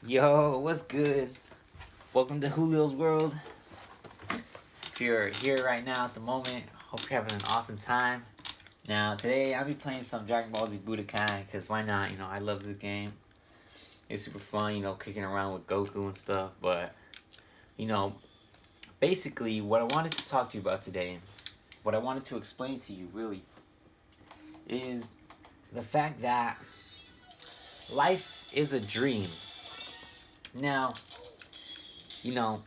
Yo, what's good? Welcome to Julio's World. If you're here right now at the moment, hope you're having an awesome time. Now, today I'll be playing some Dragon Ball Z Budokai, because why not? I love this game. It's super fun, kicking around with Goku and stuff. But, you know, basically, what I wanted to talk to you about today, what I wanted to explain to you, really, is the fact that life is a dream. Now, you know,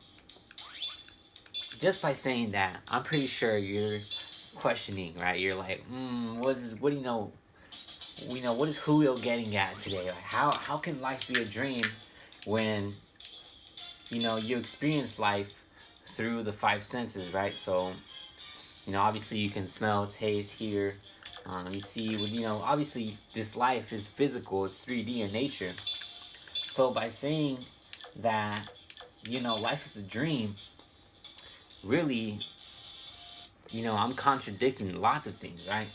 just by saying that, I'm pretty sure you're questioning, right? You're like, what do you know? What is Julio getting at today? Like, how can life be a dream when you experience life through the five senses, right? So, obviously you can smell, taste, hear. You see, obviously this life is physical. It's 3D in nature. So by saying that, life is a dream, really, I'm contradicting lots of things, right?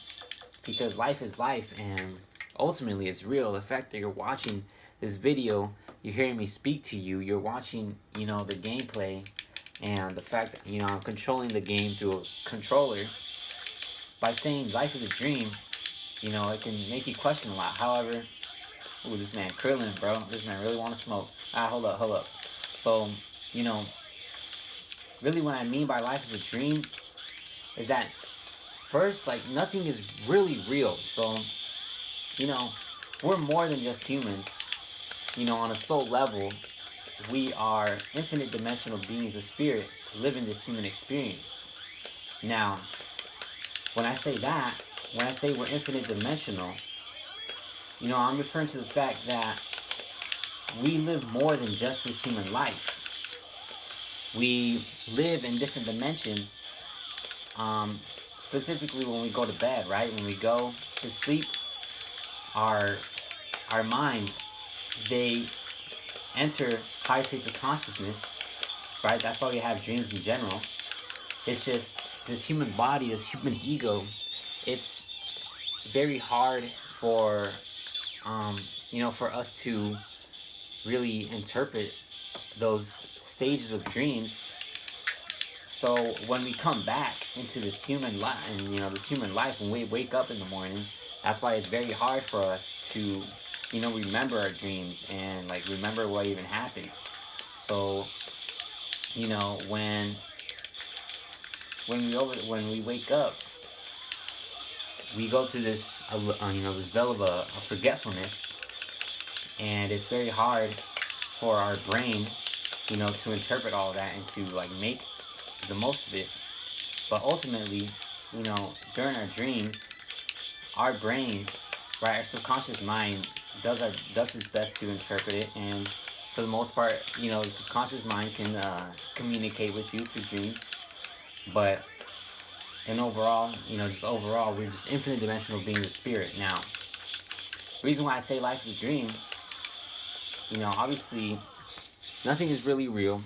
Because life is life, and ultimately it's real. The fact that you're watching this video, you're hearing me speak to you, you're watching, the gameplay, and the fact that, I'm controlling the game through a controller. By saying life is a dream, it can make you question a lot. However, ooh, this man Krillin, bro. This man really want to smoke. Hold up. So, you know, really what I mean by life is a dream is that first, like, nothing is really real. So, you know, we're more than just humans. On a soul level, we are infinite dimensional beings of spirit living this human experience. Now, when I say that, when I say we're infinite dimensional, I'm referring to the fact that we live more than just this human life. We live in different dimensions, specifically when we go to bed, right? When we go to sleep, our minds, they enter higher states of consciousness, right? That's why we have dreams in general. It's just this human body, this human ego, it's very hard for for us to really interpret those stages of dreams. So when we come back into this human life, and this human life, when we wake up in the morning, that's why it's very hard for us to remember our dreams and like remember what even happened. So when we wake up, we go through this this veil of forgetfulness, and it's very hard for our brain to interpret all that and to like make the most of it. But ultimately, during our dreams, our brain, right, our subconscious mind does its best to interpret it, and for the most part, the subconscious mind can communicate with you through dreams. But just overall, we're just infinite dimensional beings of spirit. Now, the reason why I say life is a dream, obviously, nothing is really real,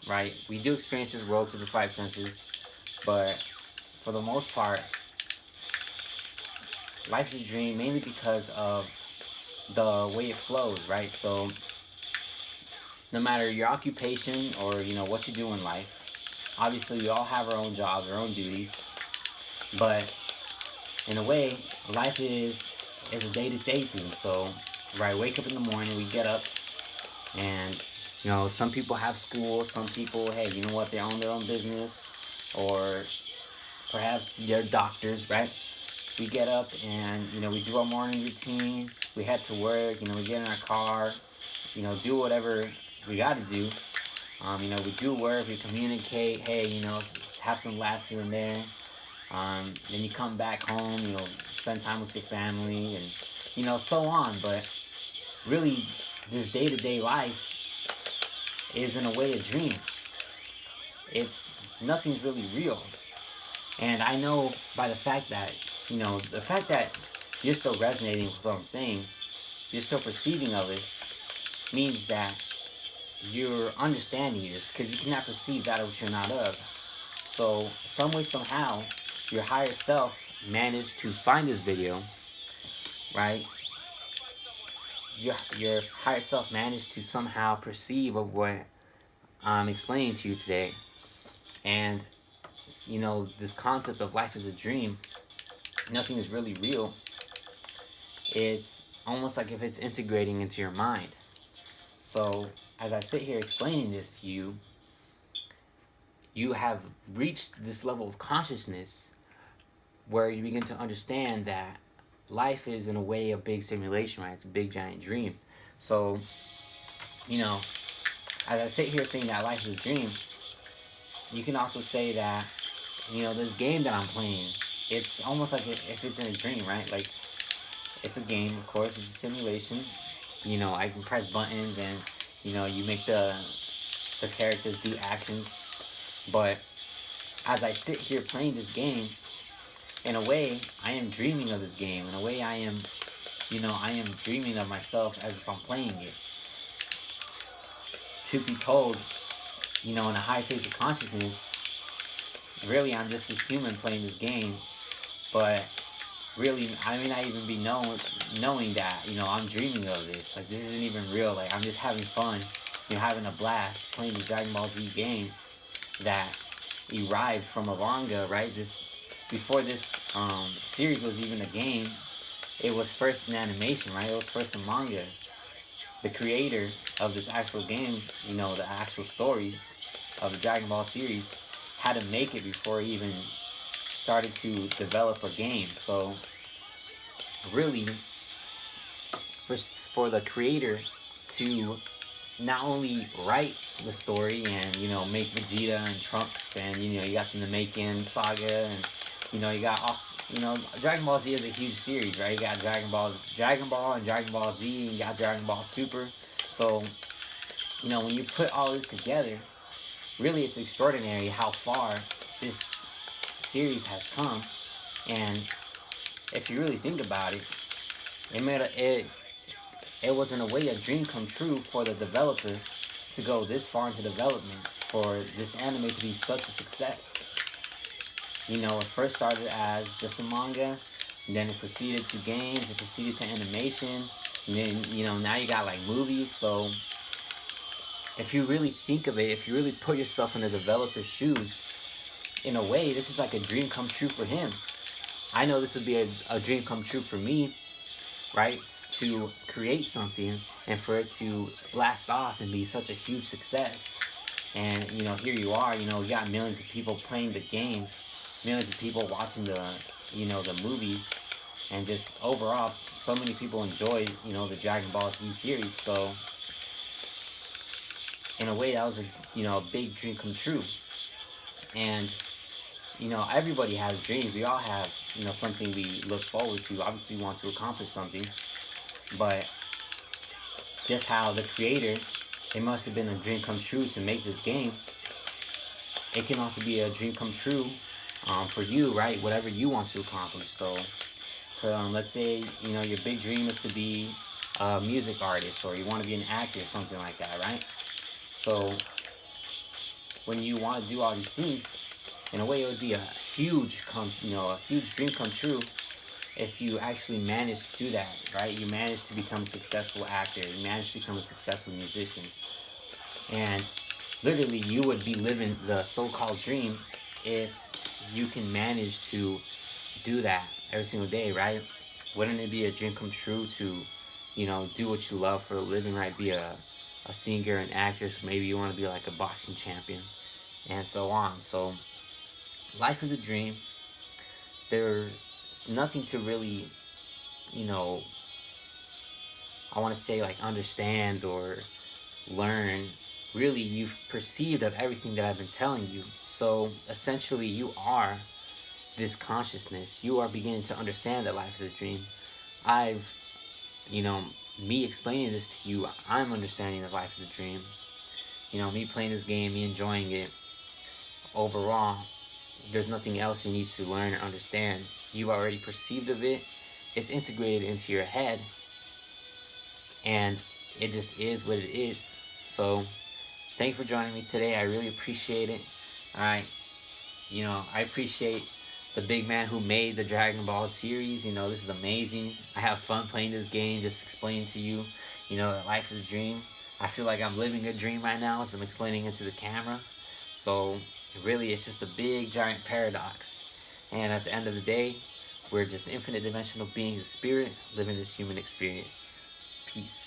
right? We do experience this world through the five senses, but for the most part, life is a dream mainly because of the way it flows, right? So, no matter your occupation or what you do in life, obviously we all have our own jobs, our own duties, but in a way, life is a day-to-day thing. So, right, wake up in the morning, we get up, and some people have school, some people, hey, you know what, they own their own business, or perhaps they're doctors, right? We get up and we do our morning routine, we head to work, we get in our car, do whatever we got to do. We do work, we communicate, hey, have some laughs here and there. Then you come back home, spend time with your family, and so on. But really, this day-to-day life is in a way a dream. It's nothing's really real. And I know by the fact that you're still resonating with what I'm saying, you're still perceiving of this, means that you're understanding this, because you cannot perceive that which you're not of. So some way, somehow, your higher self managed to find this video, right? your higher self managed to somehow perceive of what I'm explaining to you today. And this concept of life is a dream, nothing is really real. It's almost like if it's integrating into your mind. So as I sit here explaining this to you, you have reached this level of consciousness where you begin to understand that life is in a way a big simulation, right? It's a big giant dream. So, as I sit here saying that life is a dream, you can also say that, this game that I'm playing, it's almost like if it's in a dream, right? Like, it's a game, of course, it's a simulation. I can press buttons and, you make the characters do actions. But as I sit here playing this game, in a way, I am dreaming of this game. In a way, I am dreaming of myself as if I'm playing it. Truth be told, in a higher state of consciousness, really, I'm just this human playing this game. But really, I may not even be knowing that, I'm dreaming of this. Like, this isn't even real. Like, I'm just having fun, having a blast playing the Dragon Ball Z game that derived from a manga, right? Before this series was even a game, it was first an animation, right? It was first a manga. The creator of this actual game, the actual stories of the Dragon Ball series, had to make it before he even started to develop a game. So really, for the creator to not only write the story and make Vegeta and Trunks, and you got the Namekian saga, and you got all, Dragon Ball Z is a huge series, right? You got Dragon Ball and Dragon Ball Z, and you got Dragon Ball Super. So when you put all this together, really it's extraordinary how far this series has come. And if you really think about it, it was in a way a dream come true for the developer to go this far into development, for this anime to be such a success. It first started as just a manga, and then it proceeded to games, it proceeded to animation, and then, now you got like movies. So if you really think of it, if you really put yourself in the developer's shoes, in a way, this is like a dream come true for him. I know this would be a dream come true for me, right? To create something and for it to blast off and be such a huge success. And, here you are, you got millions of people playing the games, millions of people watching the movies, and just overall, so many people enjoy, the Dragon Ball Z series. So, in a way, that was a big dream come true. And, everybody has dreams. We all have, something we look forward to. Obviously, we want to accomplish something. But just how the creator, it must have been a dream come true to make this game. It can also be a dream come true for you, right? Whatever you want to accomplish. So, let's say, your big dream is to be a music artist, or you want to be an actor or something like that, right? So, when you want to do all these things, in a way, it would be a huge dream come true if you actually manage to do that, right? You manage to become a successful actor, you manage to become a successful musician, and literally you would be living the so-called dream if you can manage to do that every single day, right? Wouldn't it be a dream come true to, do what you love for a living, right? Be a singer, an actress, maybe you want to be like a boxing champion, and so on. So life is a dream. There's nothing to really, I want to say like understand or learn. Really, you've perceived of everything that I've been telling you. So essentially, you are this consciousness. You are beginning to understand that life is a dream. I've, me explaining this to you, I'm understanding that life is a dream. Me playing this game, me enjoying it. Overall, there's nothing else you need to learn or understand. You already perceived of it. It's integrated into your head. And it just is what it is. So, thanks for joining me today. I really appreciate it. Alright. I appreciate the big man who made the Dragon Ball series. This is amazing. I have fun playing this game, just explaining to you. You know, that life is a dream. I feel like I'm living a dream right now as I'm explaining it to the camera. So really, it's just a big giant paradox. And at the end of the day, we're just infinite dimensional beings of spirit living this human experience. Peace.